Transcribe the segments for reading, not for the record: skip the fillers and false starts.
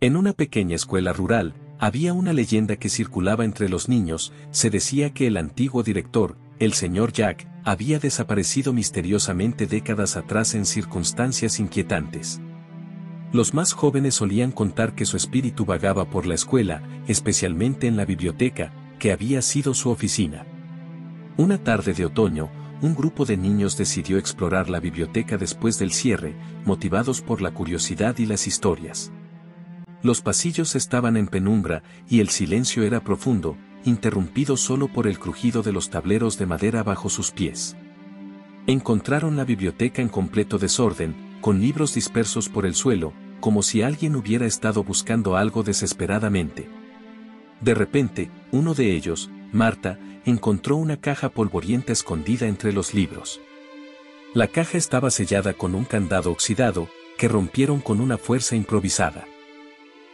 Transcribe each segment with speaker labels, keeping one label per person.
Speaker 1: En una pequeña escuela rural, había una leyenda que circulaba entre los niños. Se decía que el antiguo director, el señor Jack, había desaparecido misteriosamente décadas atrás en circunstancias inquietantes. Los más jóvenes solían contar que su espíritu vagaba por la escuela, especialmente en la biblioteca, que había sido su oficina. Una tarde de otoño, un grupo de niños decidió explorar la biblioteca después del cierre, motivados por la curiosidad y las historias. Los pasillos estaban en penumbra, y el silencio era profundo, interrumpido solo por el crujido de los tableros de madera bajo sus pies. Encontraron la biblioteca en completo desorden, con libros dispersos por el suelo, como si alguien hubiera estado buscando algo desesperadamente. De repente, uno de ellos, Marta, encontró una caja polvorienta escondida entre los libros. La caja estaba sellada con un candado oxidado, que rompieron con una fuerza improvisada.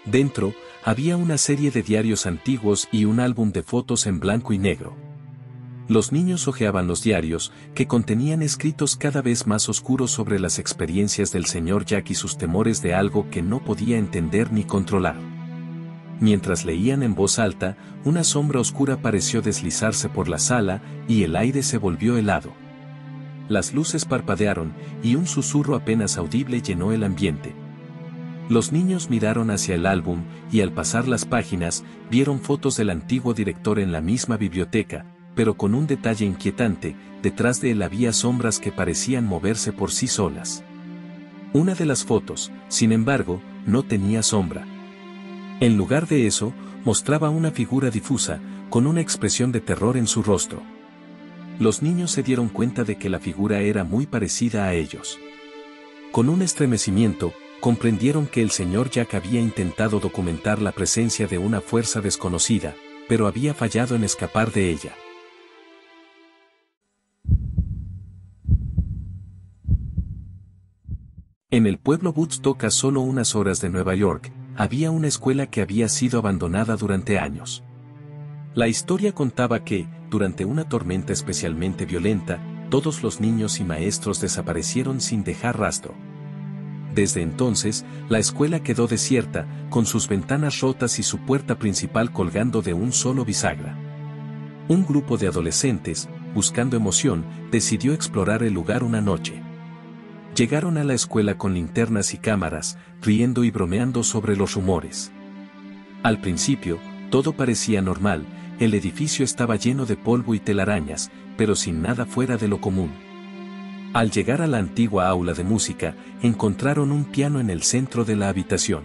Speaker 1: Dentro, había una serie de diarios antiguos y un álbum de fotos en blanco y negro. Los niños hojeaban los diarios, que contenían escritos cada vez más oscuros sobre las experiencias del señor Jack y sus temores de algo que no podía entender ni controlar. Mientras leían en voz alta, una sombra oscura pareció deslizarse por la sala, y el aire se volvió helado. Las luces parpadearon, y un susurro apenas audible llenó el ambiente. Los niños miraron hacia el álbum, y al pasar las páginas, vieron fotos del antiguo director en la misma biblioteca, pero con un detalle inquietante: detrás de él había sombras que parecían moverse por sí solas. Una de las fotos, sin embargo, no tenía sombra. En lugar de eso, mostraba una figura difusa, con una expresión de terror en su rostro. Los niños se dieron cuenta de que la figura era muy parecida a ellos. Con un estremecimiento, comprendieron que el señor Jack había intentado documentar la presencia de una fuerza desconocida, pero había fallado en escapar de ella. En el pueblo Woodstock, a solo unas horas de Nueva York, había una escuela que había sido abandonada durante años. La historia contaba que, durante una tormenta especialmente violenta, todos los niños y maestros desaparecieron sin dejar rastro. Desde entonces, la escuela quedó desierta, con sus ventanas rotas y su puerta principal colgando de un solo bisagra. Un grupo de adolescentes, buscando emoción, decidió explorar el lugar una noche. Llegaron a la escuela con linternas y cámaras, riendo y bromeando sobre los rumores. Al principio, todo parecía normal. El edificio estaba lleno de polvo y telarañas, pero sin nada fuera de lo común. Al llegar a la antigua aula de música, encontraron un piano en el centro de la habitación.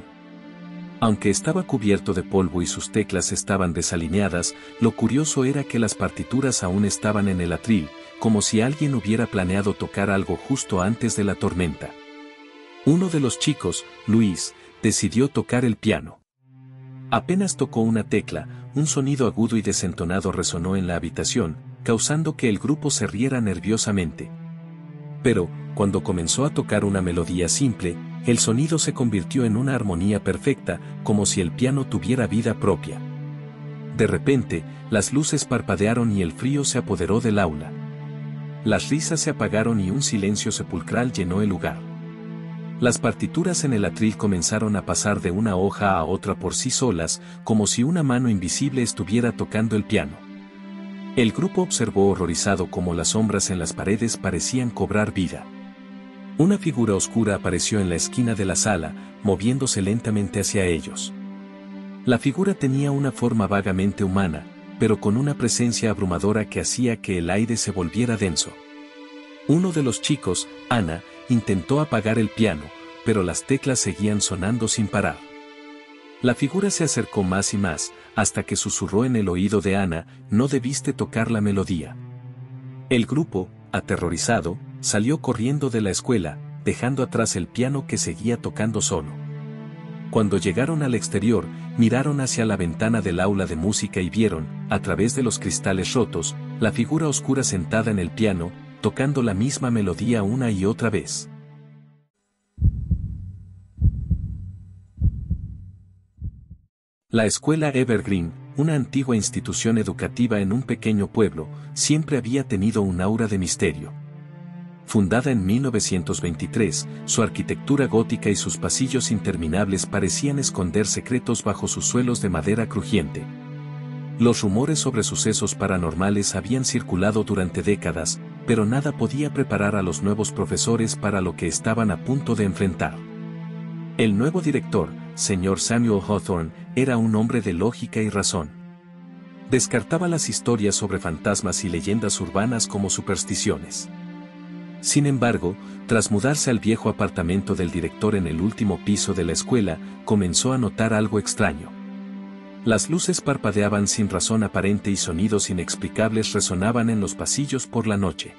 Speaker 1: Aunque estaba cubierto de polvo y sus teclas estaban desalineadas, lo curioso era que las partituras aún estaban en el atril, como si alguien hubiera planeado tocar algo justo antes de la tormenta. Uno de los chicos, Luis, decidió tocar el piano. Apenas tocó una tecla, un sonido agudo y desentonado resonó en la habitación, causando que el grupo se riera nerviosamente. Pero, cuando comenzó a tocar una melodía simple, el sonido se convirtió en una armonía perfecta, como si el piano tuviera vida propia. De repente, las luces parpadearon y el frío se apoderó del aula. Las risas se apagaron y un silencio sepulcral llenó el lugar. Las partituras en el atril comenzaron a pasar de una hoja a otra por sí solas, como si una mano invisible estuviera tocando el piano. El grupo observó horrorizado cómo las sombras en las paredes parecían cobrar vida. Una figura oscura apareció en la esquina de la sala, moviéndose lentamente hacia ellos. La figura tenía una forma vagamente humana, pero con una presencia abrumadora que hacía que el aire se volviera denso. Uno de los chicos, Ana, intentó apagar el piano, pero las teclas seguían sonando sin parar. La figura se acercó más y más, hasta que susurró en el oído de Ana: «No debiste tocar la melodía». El grupo, aterrorizado, salió corriendo de la escuela, dejando atrás el piano que seguía tocando solo. Cuando llegaron al exterior, miraron hacia la ventana del aula de música y vieron, a través de los cristales rotos, la figura oscura sentada en el piano, tocando la misma melodía una y otra vez. La escuela Evergreen, una antigua institución educativa en un pequeño pueblo, siempre había tenido un aura de misterio. Fundada en 1923, su arquitectura gótica y sus pasillos interminables parecían esconder secretos bajo sus suelos de madera crujiente. Los rumores sobre sucesos paranormales habían circulado durante décadas, pero nada podía preparar a los nuevos profesores para lo que estaban a punto de enfrentar. El nuevo director, Sr. Samuel Hawthorne, era un hombre de lógica y razón. Descartaba las historias sobre fantasmas y leyendas urbanas como supersticiones. Sin embargo, tras mudarse al viejo apartamento del director en el último piso de la escuela, comenzó a notar algo extraño. Las luces parpadeaban sin razón aparente y sonidos inexplicables resonaban en los pasillos por la noche.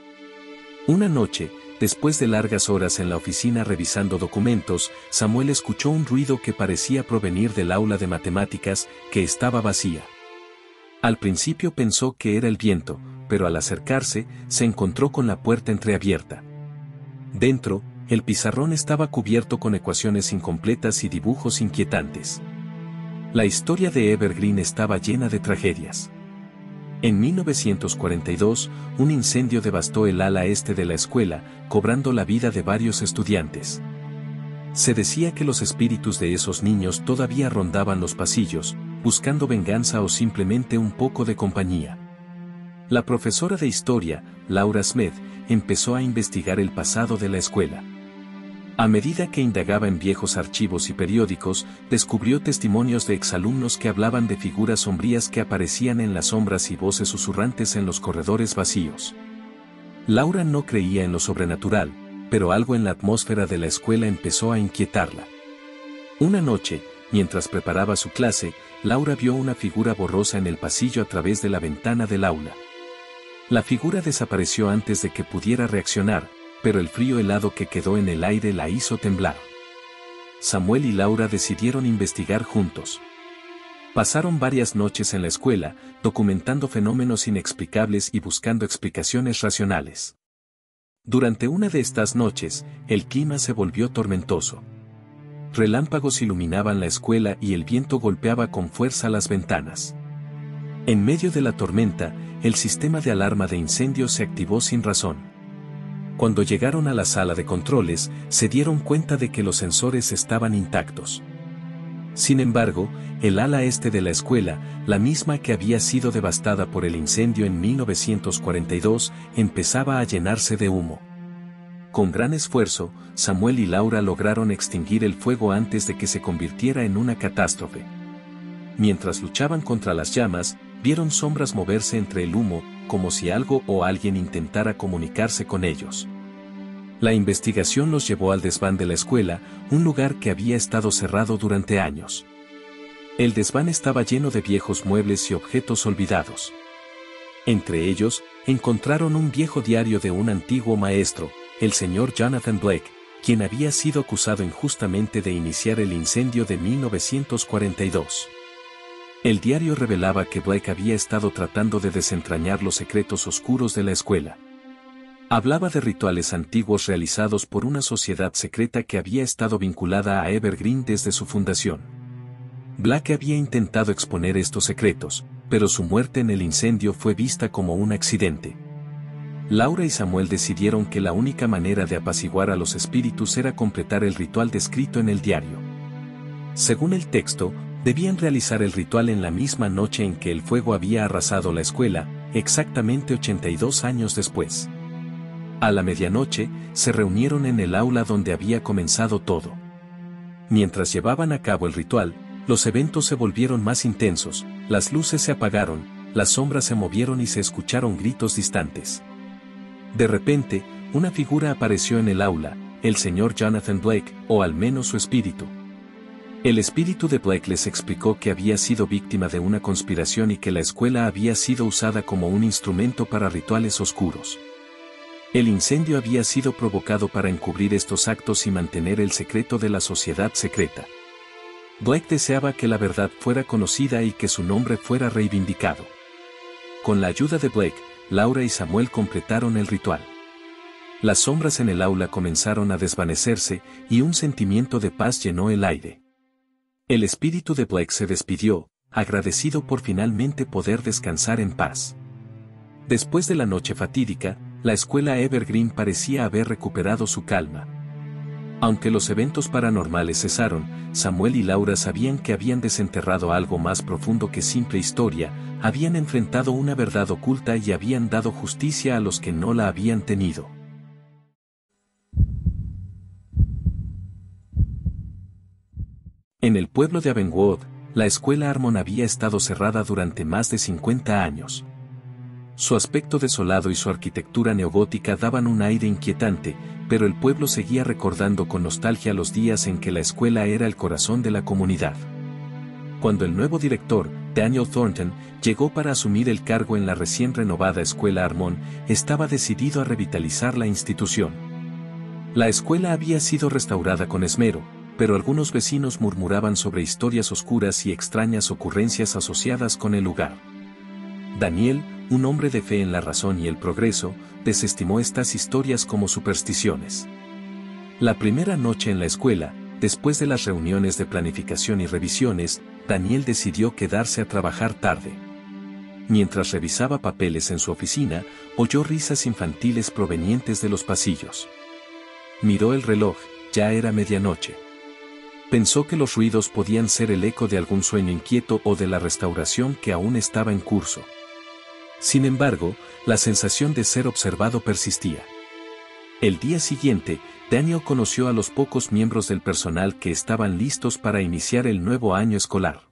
Speaker 1: Una noche, después de largas horas en la oficina revisando documentos, Samuel escuchó un ruido que parecía provenir del aula de matemáticas, que estaba vacía. Al principio pensó que era el viento, pero al acercarse, se encontró con la puerta entreabierta. Dentro, el pizarrón estaba cubierto con ecuaciones incompletas y dibujos inquietantes. La historia de Evergreen estaba llena de tragedias. En 1942, un incendio devastó el ala este de la escuela, cobrando la vida de varios estudiantes. Se decía que los espíritus de esos niños todavía rondaban los pasillos, buscando venganza o simplemente un poco de compañía. La profesora de historia, Laura Smith, empezó a investigar el pasado de la escuela. A medida que indagaba en viejos archivos y periódicos, descubrió testimonios de exalumnos que hablaban de figuras sombrías que aparecían en las sombras y voces susurrantes en los corredores vacíos. Laura no creía en lo sobrenatural, pero algo en la atmósfera de la escuela empezó a inquietarla. Una noche, mientras preparaba su clase, Laura vio una figura borrosa en el pasillo a través de la ventana del aula. La figura desapareció antes de que pudiera reaccionar, pero el frío helado que quedó en el aire la hizo temblar. Samuel y Laura decidieron investigar juntos. Pasaron varias noches en la escuela, documentando fenómenos inexplicables y buscando explicaciones racionales. Durante una de estas noches, el clima se volvió tormentoso. Relámpagos iluminaban la escuela y el viento golpeaba con fuerza las ventanas. En medio de la tormenta, el sistema de alarma de incendio se activó sin razón. Cuando llegaron a la sala de controles, se dieron cuenta de que los sensores estaban intactos. Sin embargo, el ala este de la escuela, la misma que había sido devastada por el incendio en 1942, empezaba a llenarse de humo. Con gran esfuerzo, Samuel y Laura lograron extinguir el fuego antes de que se convirtiera en una catástrofe. Mientras luchaban contra las llamas, vieron sombras moverse entre el humo, como si algo o alguien intentara comunicarse con ellos. La investigación los llevó al desván de la escuela, un lugar que había estado cerrado durante años. El desván estaba lleno de viejos muebles y objetos olvidados. Entre ellos, encontraron un viejo diario de un antiguo maestro, el señor Jonathan Blake, quien había sido acusado injustamente de iniciar el incendio de 1942. El diario revelaba que Blake había estado tratando de desentrañar los secretos oscuros de la escuela. Hablaba de rituales antiguos realizados por una sociedad secreta que había estado vinculada a Evergreen desde su fundación. Blake había intentado exponer estos secretos, pero su muerte en el incendio fue vista como un accidente. Laura y Samuel decidieron que la única manera de apaciguar a los espíritus era completar el ritual descrito en el diario. Según el texto, debían realizar el ritual en la misma noche en que el fuego había arrasado la escuela, exactamente 82 años después. A la medianoche, se reunieron en el aula donde había comenzado todo. Mientras llevaban a cabo el ritual, los eventos se volvieron más intensos, las luces se apagaron, las sombras se movieron y se escucharon gritos distantes. De repente, una figura apareció en el aula, el señor Jonathan Blake, o al menos su espíritu. El espíritu de Blake les explicó que había sido víctima de una conspiración y que la escuela había sido usada como un instrumento para rituales oscuros. El incendio había sido provocado para encubrir estos actos y mantener el secreto de la sociedad secreta. Blake deseaba que la verdad fuera conocida y que su nombre fuera reivindicado. Con la ayuda de Blake, Laura y Samuel completaron el ritual. Las sombras en el aula comenzaron a desvanecerse y un sentimiento de paz llenó el aire. El espíritu de Blake se despidió, agradecido por finalmente poder descansar en paz. Después de la noche fatídica, la escuela Evergreen parecía haber recuperado su calma. Aunque los eventos paranormales cesaron, Samuel y Laura sabían que habían desenterrado algo más profundo que simple historia, habían enfrentado una verdad oculta y habían dado justicia a los que no la habían tenido. En el pueblo de Avonwood, la escuela Harmon había estado cerrada durante más de 50 años. Su aspecto desolado y su arquitectura neogótica daban un aire inquietante, pero el pueblo seguía recordando con nostalgia los días en que la escuela era el corazón de la comunidad. Cuando el nuevo director, Daniel Thornton, llegó para asumir el cargo en la recién renovada escuela Harmon, estaba decidido a revitalizar la institución. La escuela había sido restaurada con esmero, pero algunos vecinos murmuraban sobre historias oscuras y extrañas ocurrencias asociadas con el lugar. Daniel, un hombre de fe en la razón y el progreso, desestimó estas historias como supersticiones. La primera noche en la escuela, después de las reuniones de planificación y revisiones, Daniel decidió quedarse a trabajar tarde. Mientras revisaba papeles en su oficina, oyó risas infantiles provenientes de los pasillos. Miró el reloj, ya era medianoche. Pensó que los ruidos podían ser el eco de algún sueño inquieto o de la restauración que aún estaba en curso. Sin embargo, la sensación de ser observado persistía. El día siguiente, Daniel conoció a los pocos miembros del personal que estaban listos para iniciar el nuevo año escolar.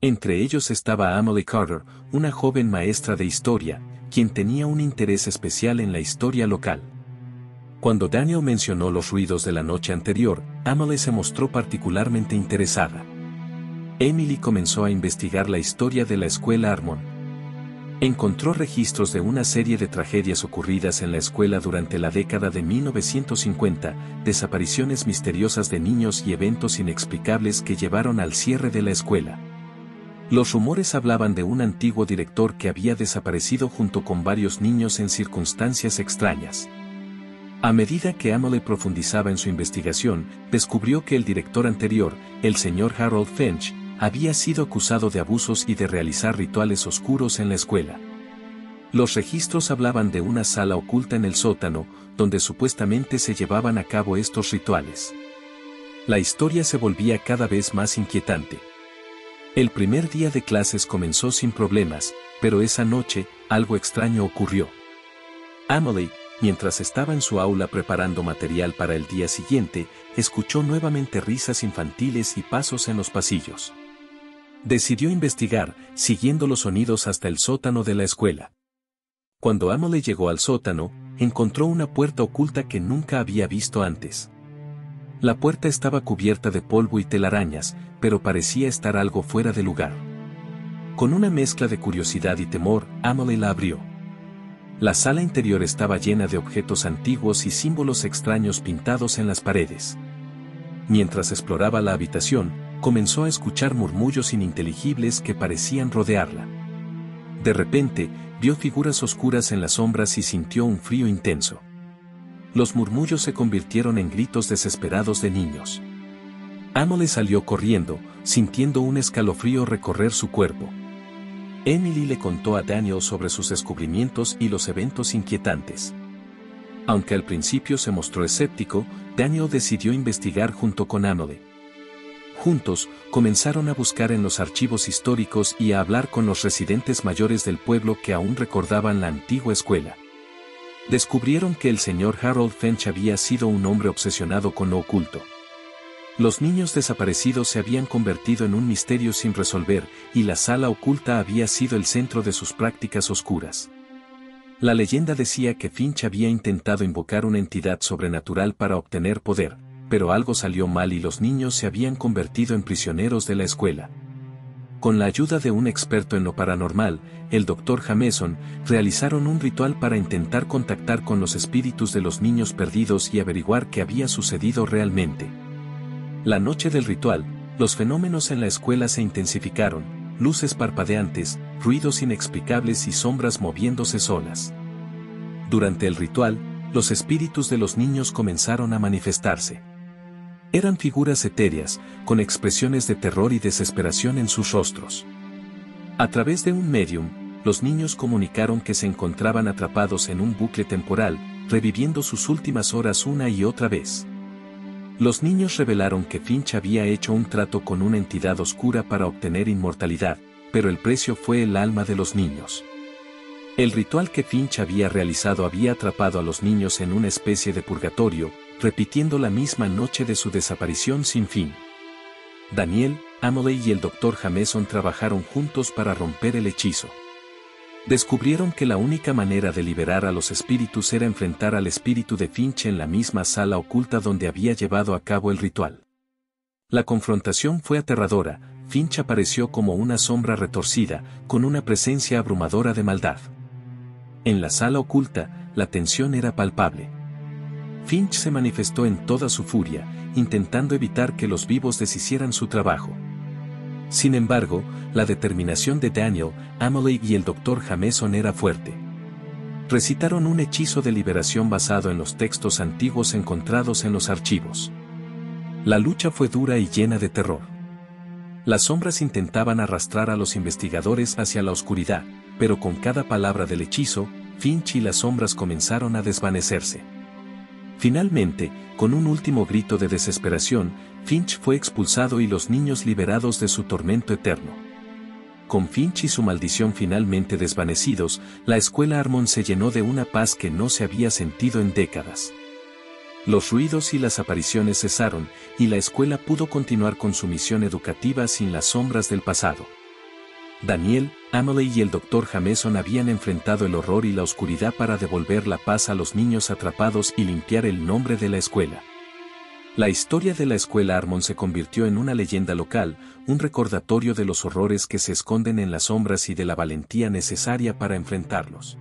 Speaker 1: Entre ellos estaba Amelie Carter, una joven maestra de historia, quien tenía un interés especial en la historia local. Cuando Daniel mencionó los ruidos de la noche anterior, Amelie se mostró particularmente interesada. Emily comenzó a investigar la historia de la escuela Harmon. Encontró registros de una serie de tragedias ocurridas en la escuela durante la década de 1950, desapariciones misteriosas de niños y eventos inexplicables que llevaron al cierre de la escuela. Los rumores hablaban de un antiguo director que había desaparecido junto con varios niños en circunstancias extrañas. A medida que Amelie profundizaba en su investigación, descubrió que el director anterior, el señor Harold Finch, había sido acusado de abusos y de realizar rituales oscuros en la escuela. Los registros hablaban de una sala oculta en el sótano, donde supuestamente se llevaban a cabo estos rituales. La historia se volvía cada vez más inquietante. El primer día de clases comenzó sin problemas, pero esa noche, algo extraño ocurrió. Amelie, mientras estaba en su aula preparando material para el día siguiente, escuchó nuevamente risas infantiles y pasos en los pasillos. Decidió investigar, siguiendo los sonidos hasta el sótano de la escuela. Cuando Amelie llegó al sótano, encontró una puerta oculta que nunca había visto antes. La puerta estaba cubierta de polvo y telarañas, pero parecía estar algo fuera de lugar. Con una mezcla de curiosidad y temor, Amelie la abrió. La sala interior estaba llena de objetos antiguos y símbolos extraños pintados en las paredes. Mientras exploraba la habitación, comenzó a escuchar murmullos ininteligibles que parecían rodearla. De repente, vio figuras oscuras en las sombras y sintió un frío intenso. Los murmullos se convirtieron en gritos desesperados de niños. Amelie salió corriendo, sintiendo un escalofrío recorrer su cuerpo. Emily le contó a Daniel sobre sus descubrimientos y los eventos inquietantes. Aunque al principio se mostró escéptico, Daniel decidió investigar junto con Amelie. Juntos, comenzaron a buscar en los archivos históricos y a hablar con los residentes mayores del pueblo que aún recordaban la antigua escuela. Descubrieron que el señor Harold Finch había sido un hombre obsesionado con lo oculto. Los niños desaparecidos se habían convertido en un misterio sin resolver, y la sala oculta había sido el centro de sus prácticas oscuras. La leyenda decía que Finch había intentado invocar una entidad sobrenatural para obtener poder, pero algo salió mal y los niños se habían convertido en prisioneros de la escuela. Con la ayuda de un experto en lo paranormal, el Dr. Jameson, realizaron un ritual para intentar contactar con los espíritus de los niños perdidos y averiguar qué había sucedido realmente. La noche del ritual, los fenómenos en la escuela se intensificaron, luces parpadeantes, ruidos inexplicables y sombras moviéndose solas. Durante el ritual, los espíritus de los niños comenzaron a manifestarse. Eran figuras etéreas, con expresiones de terror y desesperación en sus rostros. A través de un medium, los niños comunicaron que se encontraban atrapados en un bucle temporal, reviviendo sus últimas horas una y otra vez. Los niños revelaron que Finch había hecho un trato con una entidad oscura para obtener inmortalidad, pero el precio fue el alma de los niños. El ritual que Finch había realizado había atrapado a los niños en una especie de purgatorio, repitiendo la misma noche de su desaparición sin fin. Daniel, Amelie y el Dr. Jameson trabajaron juntos para romper el hechizo. Descubrieron que la única manera de liberar a los espíritus era enfrentar al espíritu de Finch en la misma sala oculta donde había llevado a cabo el ritual. La confrontación fue aterradora. Finch apareció como una sombra retorcida, con una presencia abrumadora de maldad. En la sala oculta, la tensión era palpable. Finch se manifestó en toda su furia, intentando evitar que los vivos deshicieran su trabajo. Sin embargo, la determinación de Daniel, Amelie y el Dr. Jameson era fuerte. Recitaron un hechizo de liberación basado en los textos antiguos encontrados en los archivos. La lucha fue dura y llena de terror. Las sombras intentaban arrastrar a los investigadores hacia la oscuridad, pero con cada palabra del hechizo, Finch y las sombras comenzaron a desvanecerse. Finalmente, con un último grito de desesperación, Finch fue expulsado y los niños liberados de su tormento eterno. Con Finch y su maldición finalmente desvanecidos, la escuela Armon se llenó de una paz que no se había sentido en décadas. Los ruidos y las apariciones cesaron, y la escuela pudo continuar con su misión educativa sin las sombras del pasado. Daniel, Amelie y el Dr. Jameson habían enfrentado el horror y la oscuridad para devolver la paz a los niños atrapados y limpiar el nombre de la escuela. La historia de la escuela Armon se convirtió en una leyenda local, un recordatorio de los horrores que se esconden en las sombras y de la valentía necesaria para enfrentarlos.